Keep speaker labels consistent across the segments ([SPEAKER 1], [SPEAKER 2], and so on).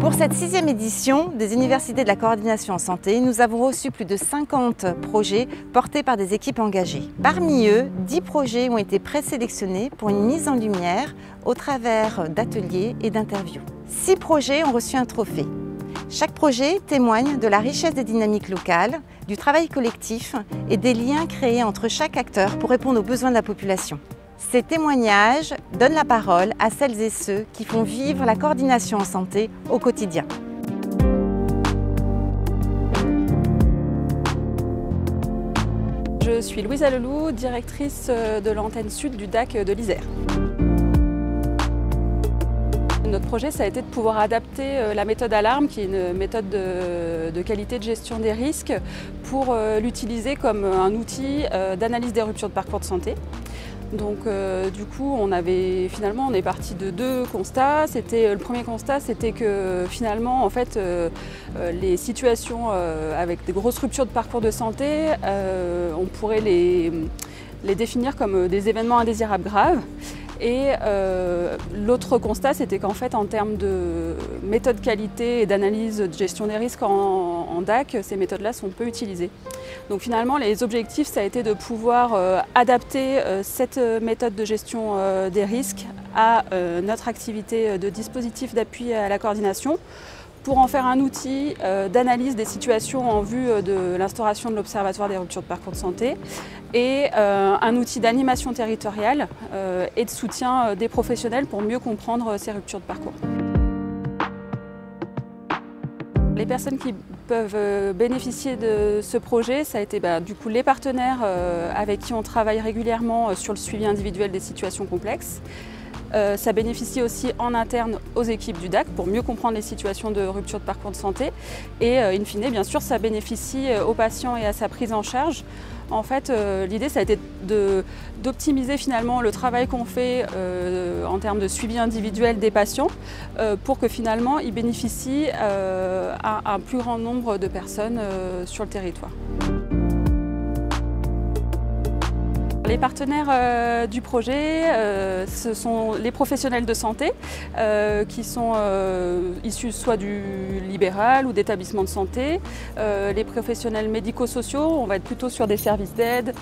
[SPEAKER 1] Pour cette 6e édition des Universités de la coordination en santé, nous avons reçu plus de 50 projets portés par des équipes engagées. Parmi eux, 10 projets ont été présélectionnés pour une mise en lumière au travers d'ateliers et d'interviews. 6 projets ont reçu un trophée. Chaque projet témoigne de la richesse des dynamiques locales, du travail collectif et des liens créés entre chaque acteur pour répondre aux besoins de la population. Ces témoignages donnent la parole à celles et ceux qui font vivre la coordination en santé au quotidien.
[SPEAKER 2] Je suis Louise Alelou, directrice de l'antenne sud du DAC de l'Isère. Notre projet, ça a été de pouvoir adapter la méthode Alarme, qui est une méthode de qualité de gestion des risques, pour l'utiliser comme un outil d'analyse des ruptures de parcours de santé. Donc du coup, on est parti de 2 constats. Le premier constat, c'était que finalement, en fait, les situations avec des grosses ruptures de parcours de santé, on pourrait les définir comme des événements indésirables graves. Et l'autre constat, c'était qu'en fait, en termes de méthode qualité et d'analyse de gestion des risques en DAC, ces méthodes-là sont peu utilisées. Donc finalement, les objectifs, ça a été de pouvoir adapter cette méthode de gestion des risques à notre activité de dispositif d'appui à la coordination, pour en faire un outil d'analyse des situations en vue de l'instauration de l'Observatoire des ruptures de parcours de santé et un outil d'animation territoriale et de soutien des professionnels pour mieux comprendre ces ruptures de parcours. Les personnes qui peuvent bénéficier de ce projet, ça a été du coup les partenaires avec qui on travaille régulièrement sur le suivi individuel des situations complexes. Ça bénéficie aussi en interne aux équipes du DAC pour mieux comprendre les situations de rupture de parcours de santé. Et in fine, bien sûr, ça bénéficie aux patients et à sa prise en charge. En fait, l'idée, ça a été d'optimiser finalement le travail qu'on fait en termes de suivi individuel des patients pour que finalement, ils bénéficient à un plus grand nombre de personnes sur le territoire. Les partenaires du projet, ce sont les professionnels de santé qui sont issus soit du libéral ou d'établissements de santé, les professionnels médico-sociaux, on va être plutôt sur des services d'aide,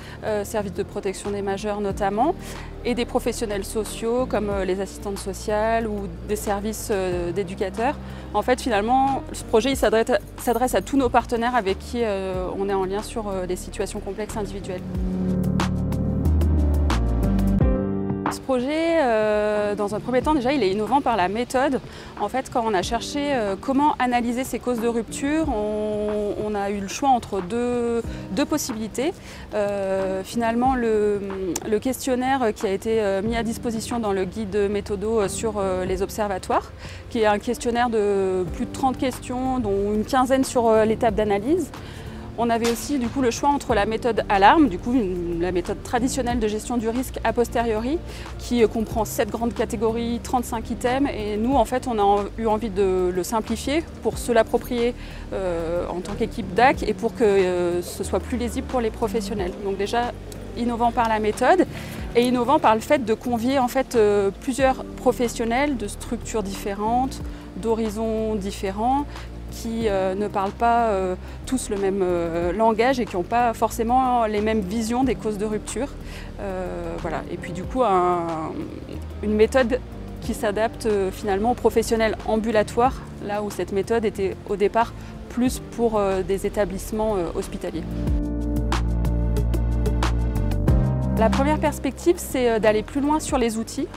[SPEAKER 2] services de protection des majeurs notamment, et des professionnels sociaux comme les assistantes sociales ou des services d'éducateurs. En fait, finalement, ce projet s'adresse à tous nos partenaires avec qui on est en lien sur des situations complexes individuelles. Ce projet, dans un premier temps, déjà, il est innovant par la méthode. En fait, quand on a cherché comment analyser ces causes de rupture, on a eu le choix entre deux possibilités. Finalement, le questionnaire qui a été mis à disposition dans le guide méthodo sur les observatoires, qui est un questionnaire de plus de 30 questions, dont une quinzaine sur l'étape d'analyse. On avait aussi du coup le choix entre la méthode Alarme, du coup la méthode traditionnelle de gestion du risque a posteriori, qui comprend 7 grandes catégories, 35 items, et nous en fait on a eu envie de le simplifier pour se l'approprier en tant qu'équipe DAC et pour que ce soit plus lisible pour les professionnels. Donc déjà innovant par la méthode et innovant par le fait de convier en fait plusieurs professionnels de structures différentes, d'horizons différents, qui ne parlent pas tous le même langage et qui n'ont pas forcément les mêmes visions des causes de rupture. Voilà. Et puis du coup, une méthode qui s'adapte finalement aux professionnels ambulatoires, là où cette méthode était au départ plus pour des établissements hospitaliers. La première perspective, c'est d'aller plus loin sur les outils.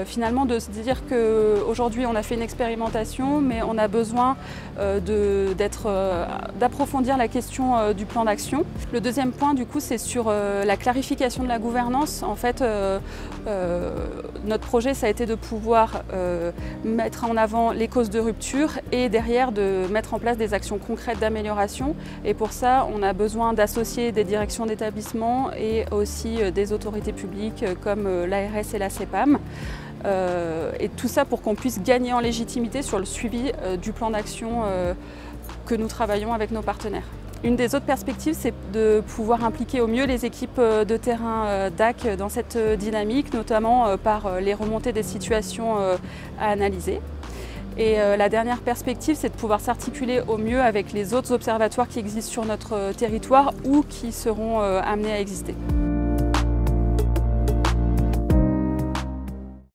[SPEAKER 2] Finalement, de se dire qu'aujourd'hui, on a fait une expérimentation, mais on a besoin d'approfondir la question du plan d'action. Le deuxième point, du coup, c'est sur la clarification de la gouvernance. En fait, notre projet, ça a été de pouvoir mettre en avant les causes de rupture et derrière de mettre en place des actions concrètes d'amélioration. Et pour ça, on a besoin d'associer des directions d'établissement et aussi des autorités publiques comme l'ARS et la CEPAM. Et tout ça pour qu'on puisse gagner en légitimité sur le suivi du plan d'action que nous travaillons avec nos partenaires. Une des autres perspectives, c'est de pouvoir impliquer au mieux les équipes de terrain DAC dans cette dynamique, notamment par les remontées des situations à analyser. Et la dernière perspective, c'est de pouvoir s'articuler au mieux avec les autres observatoires qui existent sur notre territoire ou qui seront amenés à exister.